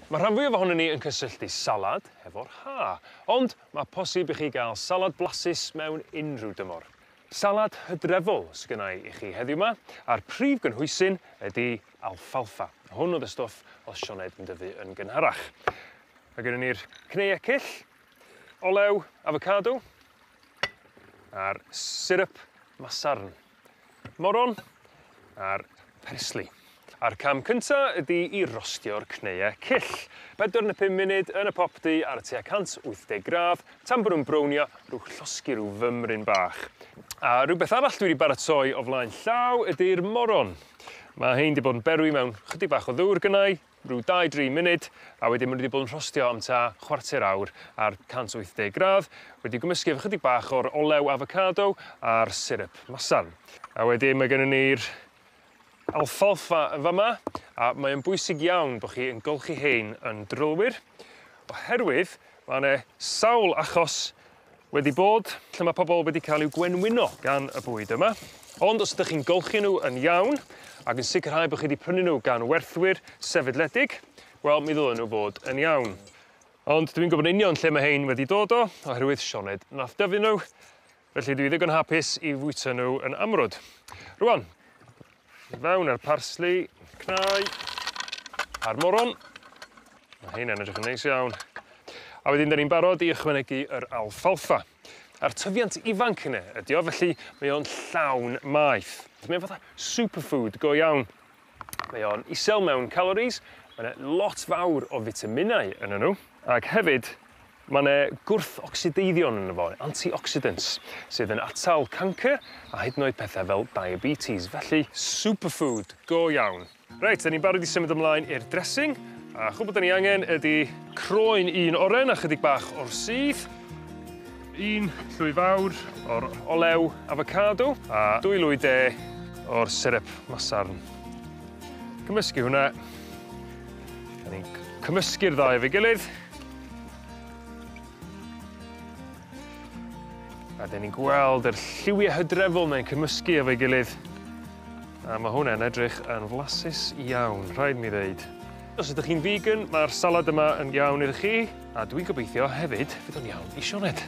Mae rhan fwyaf ohonyn ni yn cysylltu salad efo'r ha, ond mae posib i chi gael salad blasus mewn unrhyw dymor. Salad hydrefol sgynnai i chi heddiw 'ma, a'r prif gynhwysyn ydy alfalfa. Hwn oedd y stwff oedd Sioned yn dyfu yn gynharach. Mae gennym ni'r cneu cyll, olew avocado, a'r syrup masarn, moron, a'r persli. A'r cam cynta ydy i rostio'r cneu cyll. 45 munud yn y popdy ar y tua 180 gradd, tan bod nhw'n brownio rhyw llosgi rhyw fymryn bach. A rhywbeth arall dwi wedi baratoi o flaen llaw ydy'r moron. Mae hein wedi bod yn berwi mewn chydig bach o ddŵr gynnau, rhyw 2-3 munud, a wedyn mae nhw wedi bod yn rostio am tua chwarter awr ar 180 gradd. Wedi gymysgu efo chydig bach o'r olew avocado a'r syrup masarn. A wedyn mae gennym ni'r alfalfa yn fama, a mae'n bwysig iawn bod chi yn golchi hein yn drylwyr, oherwydd mae 'na sawl achos wedi bod lle mae pobl wedi cael i'w gwenwyno gan y bwyd yma. Ond os ydych chi'n golchi nhw yn iawn, ac yn sicrhau bod chi wedi prynu nhw gan werthwyr sefydledig, wel, mi ddylen nhw fod yn iawn. Ond dwi'n gwybod union lle mae hein wedi dod o, oherwydd Sioned nath dyfu nhw, felly dwi ddigon hapus i fwyta nhw yn amrwd. Rwan, fewn ar parsli, cnau, a'r moron. Mae heina'n edrych yn neis iawn. A wedyn, da ni'n barod i ychwanegu yr alfalfa. A'r tyfiant ifanc yna ydi o, felly mae o'n llawn maeth. Mae'n fatha superfood go iawn. Mae o'n isel mewn calories, mae 'na lot fawr o fitaminau yn nhw, ac hefyd mae 'na gwrth-ocsideiddion yn fo, antioxidants, sydd yn atal cancer a hyd yn oed pethau fel diabetes, felly superfood go iawn. Reit, da ni'n barod i symud ymlaen i'r dressing, a chwbl da ni angen ydy croen un oren a chydig bach o'r sudd, un llwy fawr o'r olew avocado a 2 lwy de o'r syrup masarn. Cymysgu hwnna. Da ni'n cymysgu'r ddau efo'i gilydd. A da ni'n gweld yr lliwiau hydrefol mae'n cymysgu efo'i gilydd. A mae hwnna'n edrych yn flasus iawn, rhaid mi ddeud. Os ydych chi'n vegan, mae'r salad yma yn iawn iddo chi, a dwi'n gobeithio hefyd fydd o'n iawn i Sioned.